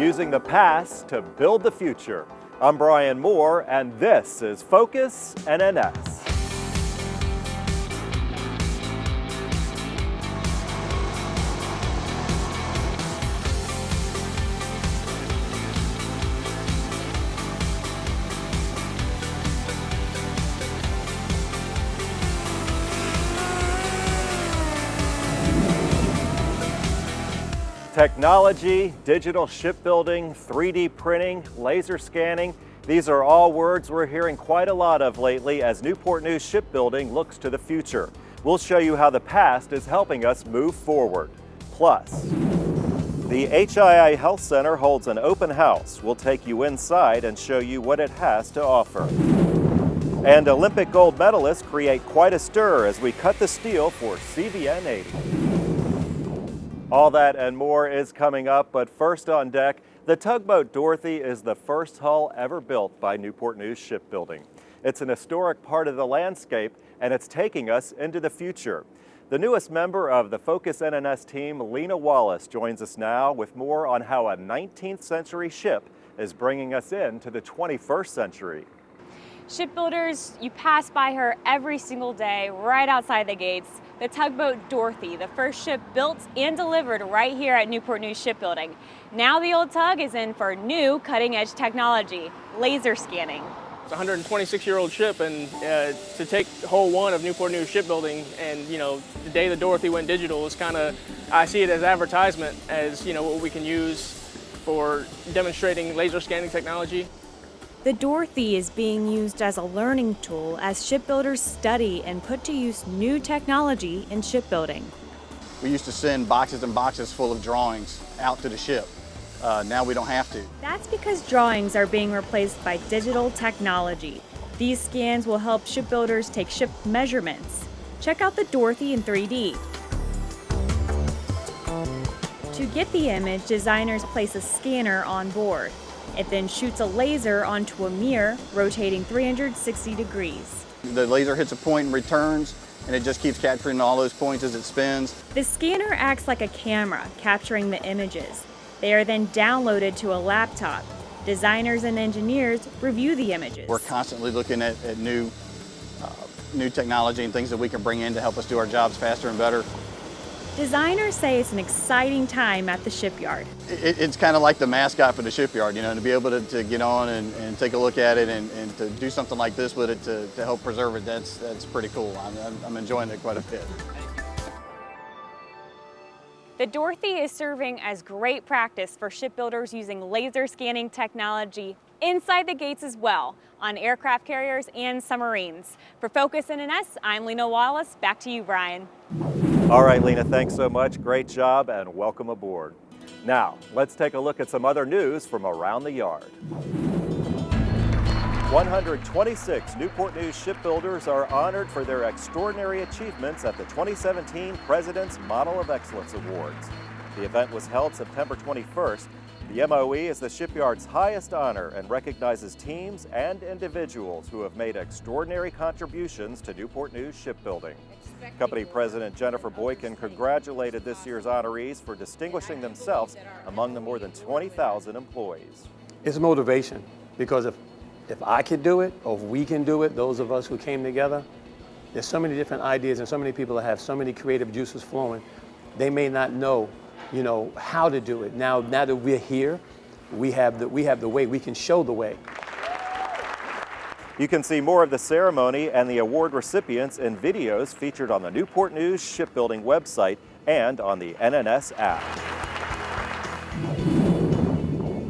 using the past to build the future. I'm Brian Moore, and this is Focus NNS. Technology, digital shipbuilding, 3D printing, laser scanning, these are all words we're hearing quite a lot of lately as Newport News Shipbuilding looks to the future. We'll show you how the past is helping us move forward. Plus, the HII Health Center holds an open house. We'll take you inside and show you what it has to offer. And Olympic gold medalists create quite a stir as we cut the steel for CVN 80. All that and more is coming up, but first on deck, the tugboat Dorothy is the first hull ever built by Newport News Shipbuilding. It's an historic part of the landscape, and it's taking us into the future. The newest member of the Focus NNS team, Lena Wallace, joins us now with more on how a 19th century ship is bringing us into the 21st century. Shipbuilders, you pass by her every single day right outside the gates. The tugboat Dorothy, the first ship built and delivered right here at Newport News Shipbuilding. Now the old tug is in for new cutting-edge technology, laser scanning. It's a 126-year-old ship, and to take hull one of Newport News Shipbuilding and, the day the Dorothy went digital is kind of, I see it as advertisement, as, what we can use for demonstrating laser scanning technology. The Dorothy is being used as a learning tool as shipbuilders study and put to use new technology in shipbuilding. We used to send boxes and boxes full of drawings out to the ship. Now we don't have to. That's because drawings are being replaced by digital technology. These scans will help shipbuilders take ship measurements. Check out the Dorothy in 3D. To get the image, designers place a scanner on board. It then shoots a laser onto a mirror, rotating 360 degrees. The laser hits a point and returns, and it just keeps capturing all those points as it spins. The scanner acts like a camera, capturing the images. They are then downloaded to a laptop. Designers and engineers review the images. We're constantly looking at new technology and things that we can bring in to help us do our jobs faster and better. Designers say it's an exciting time at the shipyard. It's kind of like the mascot for the shipyard, to be able to get on and take a look at it and to do something like this with it to help preserve it, that's pretty cool. I'm enjoying it quite a bit. The Dorothy is serving as great practice for shipbuilders using laser scanning technology inside the gates as well, on aircraft carriers and submarines. For Focus NNS, I'm Lena Wallace. Back to you, Brian. All right, Lena, thanks so much. Great job and welcome aboard. Now, let's take a look at some other news from around the yard. 126 Newport News shipbuilders are honored for their extraordinary achievements at the 2017 President's Model of Excellence Awards. The event was held September 21st. The MOE is the shipyard's highest honor and recognizes teams and individuals who have made extraordinary contributions to Newport News Shipbuilding. Company President Jennifer Boykin congratulated this year's honorees for distinguishing themselves among the more than 20,000 employees. It's motivation, because if I could do it, or if we can do it, those of us who came together, there's so many different ideas and so many people that have so many creative juices flowing, they may not know, how to do it. Now that we're here, we have the way, we can show the way. You can see more of the ceremony and the award recipients in videos featured on the Newport News Shipbuilding website and on the NNS app.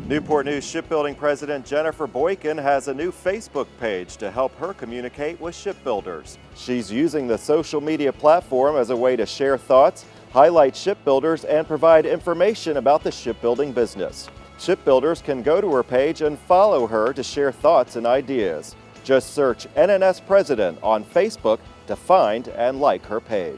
Newport News Shipbuilding President Jennifer Boykin has a new Facebook page to help her communicate with shipbuilders. She's using the social media platform as a way to share thoughts, highlight shipbuilders, and provide information about the shipbuilding business. Shipbuilders can go to her page and follow her to share thoughts and ideas. Just search NNS President on Facebook to find and like her page.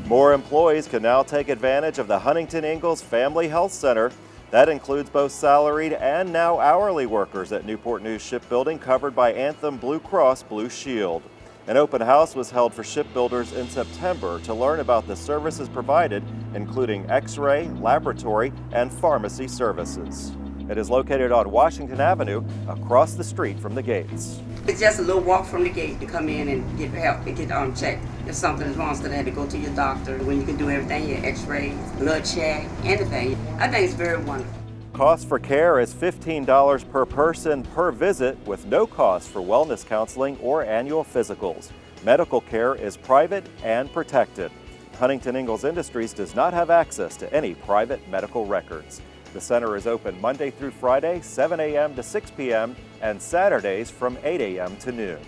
More employees can now take advantage of the Huntington Ingalls Family Health Center. That includes both salaried and now hourly workers at Newport News Shipbuilding, covered by Anthem Blue Cross Blue Shield. An open house was held for shipbuilders in September to learn about the services provided including X-ray, laboratory, and pharmacy services. It is located on Washington Avenue, across the street from the gates. It's just a little walk from the gate to come in and get help and get checked. If something is wrong, instead of having to go to your doctor, when you can do everything, your X-rays, blood check, anything. I think it's very wonderful. Cost for care is $15 per person per visit, with no cost for wellness counseling or annual physicals. Medical care is private and protected. Huntington Ingalls Industries does not have access to any private medical records. The center is open Monday through Friday, 7 a.m. to 6 p.m., and Saturdays from 8 a.m. to noon.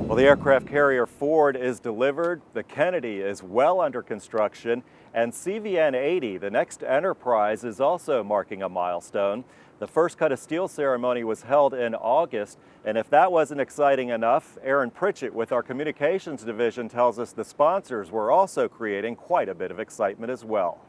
Well, the aircraft carrier Ford is delivered, the Kennedy is well under construction, and CVN-80, the next Enterprise, is also marking a milestone. The first cut of steel ceremony was held in August, and if that wasn't exciting enough, Aaron Pritchett with our communications division tells us the sponsors were also creating quite a bit of excitement as well.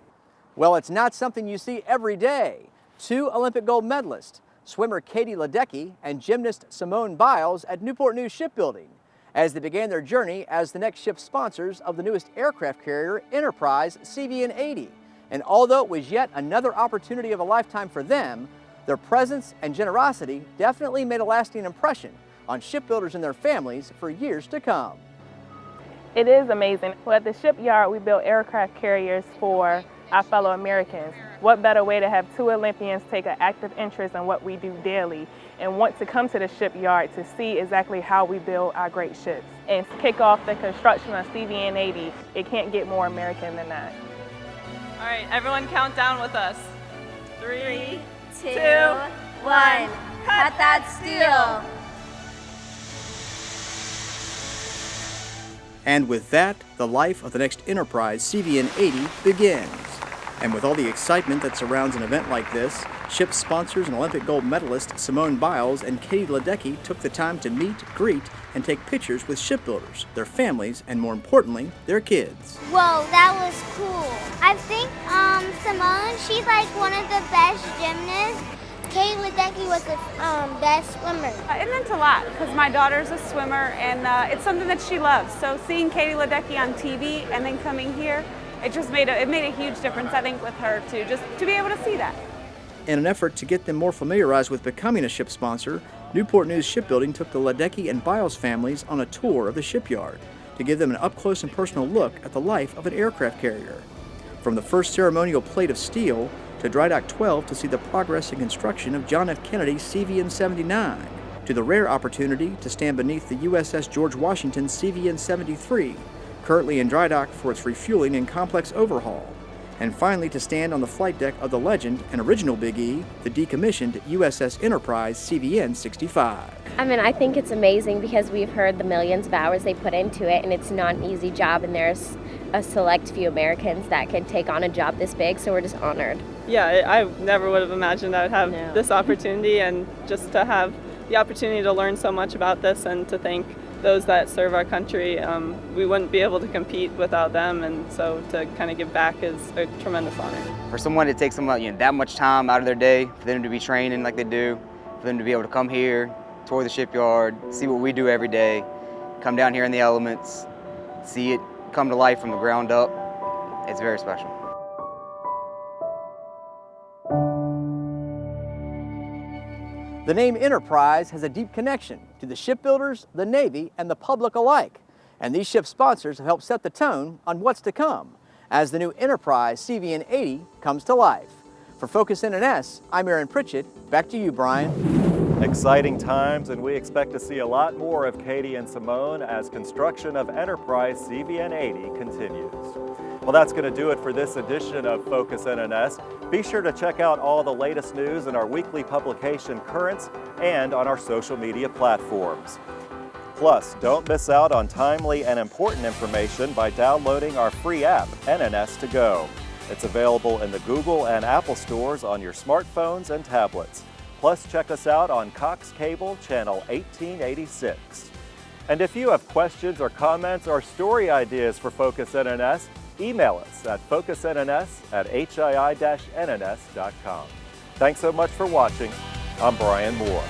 Well, it's not something you see every day. 2 Olympic gold medalists, swimmer Katie Ledecky and gymnast Simone Biles at Newport News Shipbuilding, as they began their journey as the next ship sponsors of the newest aircraft carrier, Enterprise CVN-80. And although it was yet another opportunity of a lifetime for them, their presence and generosity definitely made a lasting impression on shipbuilders and their families for years to come. It is amazing. Well, at the shipyard, we build aircraft carriers for our fellow Americans. What better way to have 2 Olympians take an active interest in what we do daily and want to come to the shipyard to see exactly how we build our great ships and kick off the construction of CVN-80. It can't get more American than that. All right, everyone count down with us. 3, 2, 1, cut that steel. And with that, the life of the next Enterprise CVN-80 begins. And with all the excitement that surrounds an event like this, ship sponsors and Olympic gold medalist Simone Biles and Katie Ledecky took the time to meet, greet, and take pictures with shipbuilders, their families, and more importantly, their kids. Whoa, that was cool. I think Simone, she's like one of the best gymnasts. Katie Ledecky was the best swimmer. It meant a lot because my daughter's a swimmer and it's something that she loves. So seeing Katie Ledecky on TV and then coming here, it just made a huge difference, I think, with her too, just to be able to see that. In an effort to get them more familiarized with becoming a ship sponsor, Newport News Shipbuilding took the Ledecky and Biles families on a tour of the shipyard to give them an up-close and personal look at the life of an aircraft carrier. From the first ceremonial plate of steel to Dry Dock 12 to see the progress and construction of John F. Kennedy's CVN-79, to the rare opportunity to stand beneath the USS George Washington CVN-73, currently in dry dock for its refueling and complex overhaul, and finally to stand on the flight deck of the legend and original Big E, the decommissioned USS Enterprise CVN-65. I mean, I think it's amazing because we've heard the millions of hours they put into it, and it's not an easy job, and there's a select few Americans that can take on a job this big, so we're just honored. Yeah, I never would have imagined I would have this opportunity, and just to have the opportunity to learn so much about this and to thank those that serve our country. We wouldn't be able to compete without them, and so to kind of give back is a tremendous honor. For someone to take that much time out of their day, for them to be training like they do, for them to be able to come here, tour the shipyard, see what we do every day, come down here in the elements, see it come to life from the ground up, it's very special. The name Enterprise has a deep connection to the shipbuilders, the Navy, and the public alike. And these ship sponsors have helped set the tone on what's to come as the new Enterprise CVN-80 comes to life. For Focus NNS, I'm Aaron Pritchett. Back to you, Brian. Exciting times, and we expect to see a lot more of Katie and Simone as construction of Enterprise CVN-80 continues. Well, that's going to do it for this edition of Focus NNS. Be sure to check out all the latest news in our weekly publication Currents and on our social media platforms. Plus, don't miss out on timely and important information by downloading our free app, NNS To Go. It's available in the Google and Apple stores on your smartphones and tablets. Plus, check us out on Cox Cable Channel 1886. And if you have questions or comments or story ideas for Focus NNS, email us at focusnns@hii-nns.com. Thanks so much for watching. I'm Brian Moore.